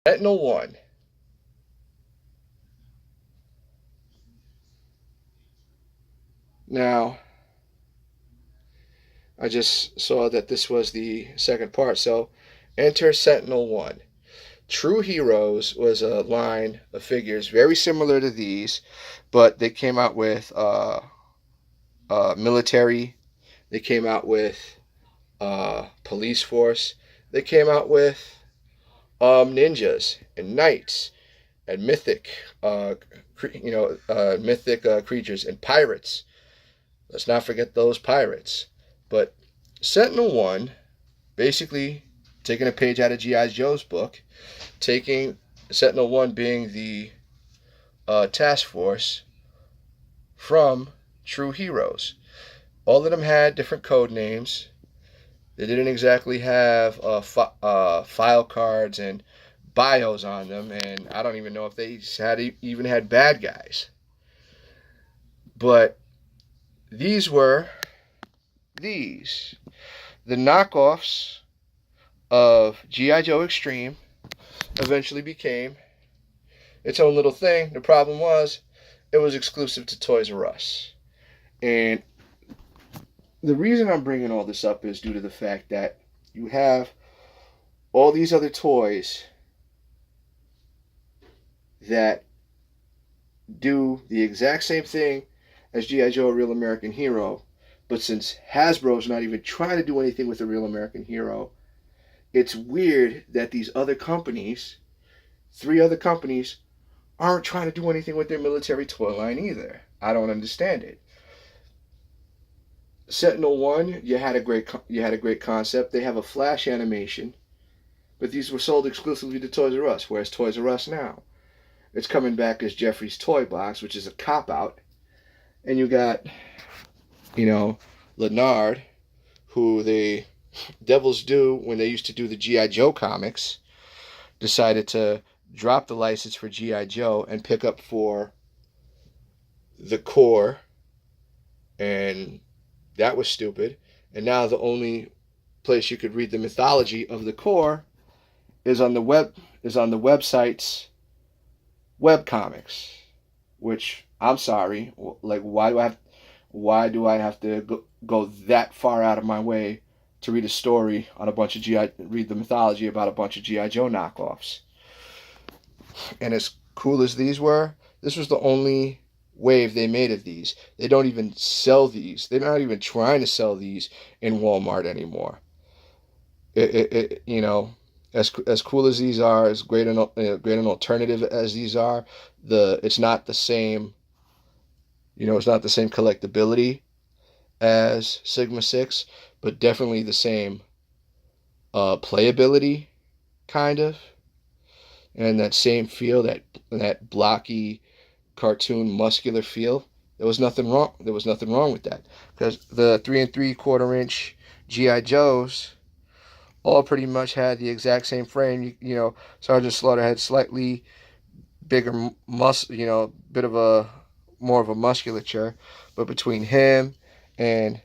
Sentinel 1. Now, I just saw that this was the second part. So, enter Sentinel 1. True Heroes was a line of figures very similar to these, but they came out with military, they came out with police force, they came out with ninjas and knights and mythic, mythic creatures and pirates. Let's not forget those pirates. But Sentinel 1, basically taking a page out of G.I. Joe's book, taking Sentinel 1 being the task force from True Heroes. All of them had different code names. They didn't exactly have file cards and bios on them, and I don't even know if they even had bad guys. But these were the knockoffs of G.I. Joe Extreme. Eventually became its own little thing. The problem was it was exclusive to Toys R Us. And the reason I'm bringing all this up is due to the fact that you have all these other toys that do the exact same thing as G.I. Joe, a Real American Hero. But since Hasbro's not even trying to do anything with a Real American Hero, it's weird that these other companies, 3 other companies, aren't trying to do anything with their military toy line either. I don't understand it. Sentinel 1, you had a great concept. They have a flash animation, but these were sold exclusively to Toys R Us. Whereas Toys R Us now, it's coming back as Jeffrey's Toy Box, which is a cop out. And you got, Leonard, who the Devils do when they used to do the G.I. Joe comics, decided to drop the license for G.I. Joe and pick up for the Corps, and that was stupid. And now the only place you could read the mythology of the Corps is on the website's webcomics, which I'm sorry, like why do I have to go that far out of my way to read a story on read the mythology about a bunch of G.I. Joe knockoffs? And as cool as these were, this was the only wave they made of these. They don't even sell these. They're not even trying to sell these in Walmart anymore. As cool as these are, as great an alternative as these are, it's not the same. It's not the same collectability as Sigma 6, but definitely the same playability, kind of, and that same feel, that blocky cartoon muscular feel. There was nothing wrong with that, because the 3 3/4 inch GI Joes all pretty much had the exact same frame. Sergeant Slaughter had slightly bigger bit of a more of a musculature, but between him and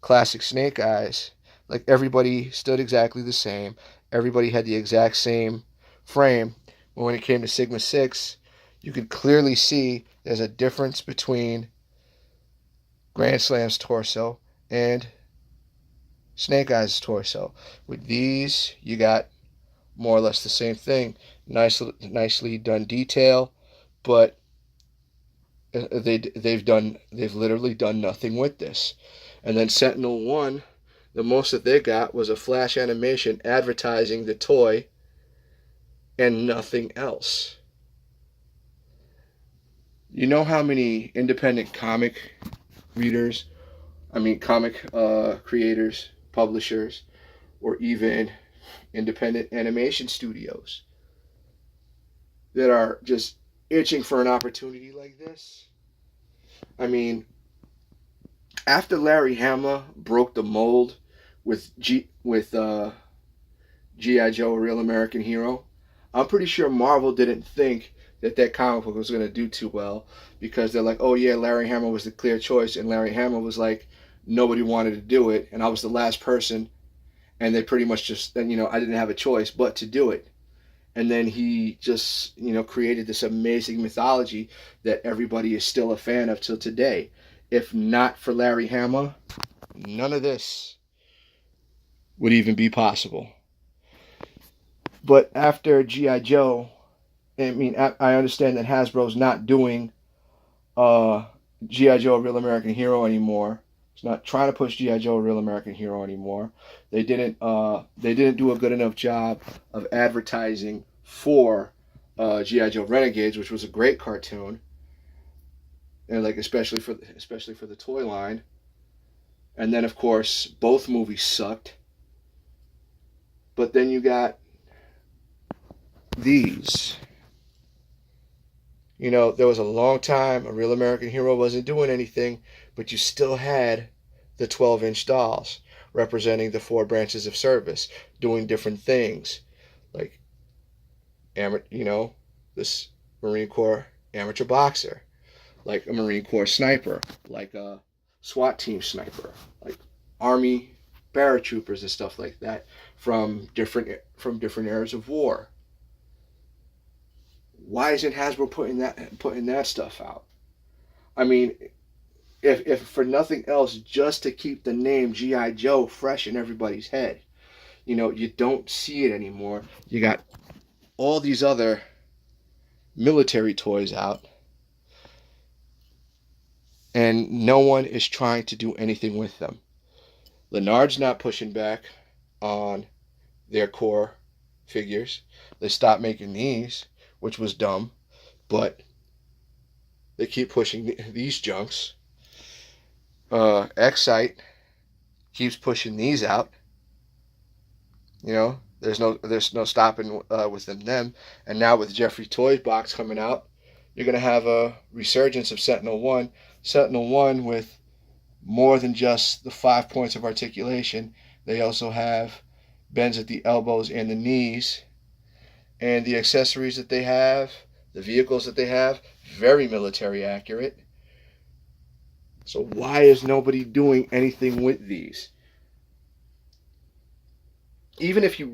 classic Snake Eyes, like, everybody stood exactly the same. Everybody had the exact same frame. But when it came to Sigma 6, you could clearly see there's a difference between Grand Slam's torso and Snake Eyes' torso. With these, you got more or less the same thing. Nicely done detail, but they've literally done nothing with this. And then Sentinel 1, the most that they got was a flash animation advertising the toy and nothing else. You know how many independent comic creators, publishers, or even independent animation studios that are just itching for an opportunity like this? I mean, after Larry Hama broke the mold with G.I. Joe, a Real American Hero, I'm pretty sure Marvel didn't think that comic book was going to do too well, because they're like, oh yeah, Larry Hama was the clear choice, and Larry Hama was like, nobody wanted to do it, and I was the last person, and they pretty much just, I didn't have a choice but to do it. And then he just, created this amazing mythology that everybody is still a fan of till today. If not for Larry Hama, none of this would even be possible. But after G.I. Joe, I understand that Hasbro's not doing G.I. Joe, a Real American Hero anymore. It's not trying to push G.I. Joe, a Real American Hero anymore. They didn't do a good enough job of advertising for G.I. Joe Renegades, which was a great cartoon, and like especially for the toy line. And then of course both movies sucked. But then you got these. There was a long time a Real American Hero wasn't doing anything, but you still had the 12-inch dolls representing the 4 branches of service, doing different things, like this Marine Corps amateur boxer, like a Marine Corps sniper, like a SWAT team sniper, like Army paratroopers and stuff like that from different eras of war. Why isn't Hasbro putting that stuff out? I mean, if for nothing else, just to keep the name G.I. Joe fresh in everybody's head. You don't see it anymore. You got all these other military toys out, and no one is trying to do anything with them. Lennard's not pushing back on their core figures. They stopped making these, which was dumb, but they keep pushing these junks. Excite keeps pushing these out. There's no stopping with them. And now with Jeffrey Toys box coming out, you're gonna have a resurgence of Sentinel One. Sentinel One with more than just the 5 points of articulation. They also have bends at the elbows and the knees, and the accessories that they have, the vehicles that they have, very military accurate. So why is nobody doing anything with these? Even if you're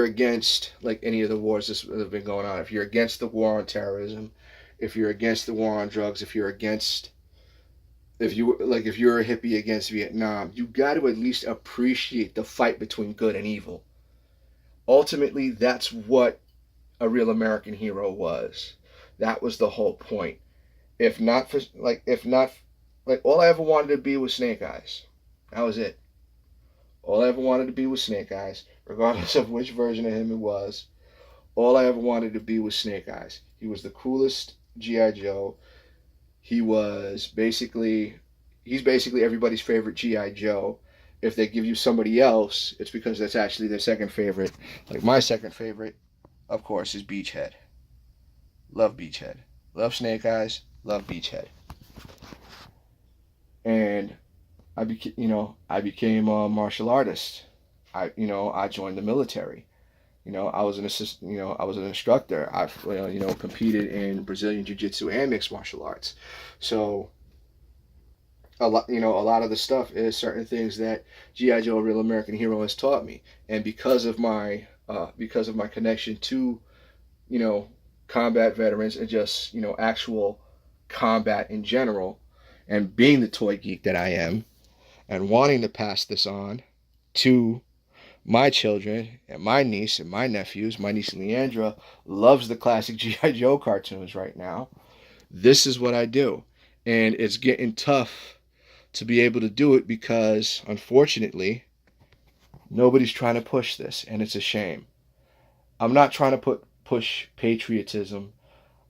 against like any of the wars that have been going on, if you're against the war on terrorism, if you're against the war on drugs, if you're a hippie against Vietnam, you got to at least appreciate the fight between good and evil. Ultimately, that's what a Real American Hero was. That was the whole point. All I ever wanted to be was Snake Eyes. That was it. All I ever wanted to be was Snake Eyes, regardless of which version of him it was. All I ever wanted to be was Snake Eyes. He was the coolest G.I. Joe. He's basically everybody's favorite G.I. Joe. If they give you somebody else, it's because that's actually their second favorite. Like my second favorite, of course, is Beachhead. Love Beachhead. Love Snake Eyes. Love Beachhead. And I became a martial artist. I joined the military. I was an instructor. I competed in Brazilian Jiu-Jitsu and mixed martial arts. So a lot of the stuff is certain things that G.I. Joe, a Real American Hero, has taught me. And because of my connection to, combat veterans and just, actual combat in general, and being the toy geek that I am, and wanting to pass this on to my children and my niece and my nephews. My niece Leandra loves the classic G.I. Joe cartoons right now. This is what I do. And it's getting tough to be able to do it because, unfortunately, nobody's trying to push this, and it's a shame. I'm not trying to push patriotism.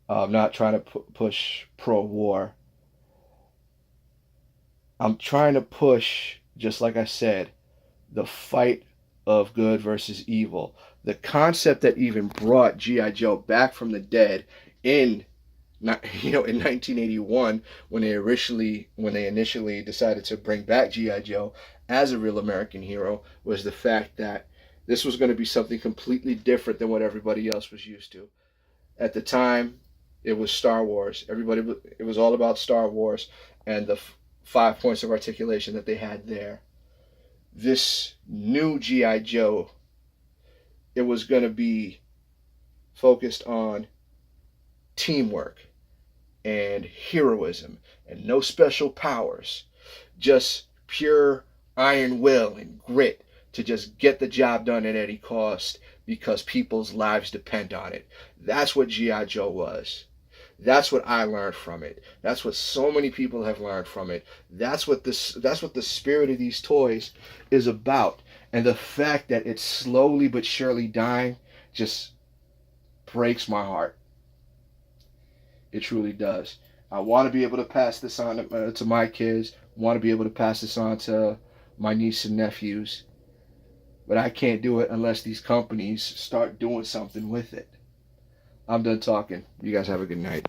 I'm not trying to push pro-war. I'm trying to push, just like I said, the fight of good versus evil. The concept that even brought G.I. Joe back from the dead in 1981 when they initially decided to bring back G.I. Joe as a Real American Hero was the fact that this was going to be something completely different than what everybody else was used to. At the time, it was Star Wars. It was all about Star Wars and the 5 points of articulation that they had there. this new G.I. Joe, it was going to be focused on teamwork and heroism and no special powers, just pure iron will and grit to just get the job done at any cost because people's lives depend on it. That's what G.I. Joe was. That's what I learned from it. That's what so many people have learned from it. That's what the spirit of these toys is about. And the fact that it's slowly but surely dying just breaks my heart. It truly does. I want to be able to pass this on to my kids. I want to be able to pass this on to my niece and nephews. But I can't do it unless these companies start doing something with it. I'm done talking. You guys have a good night.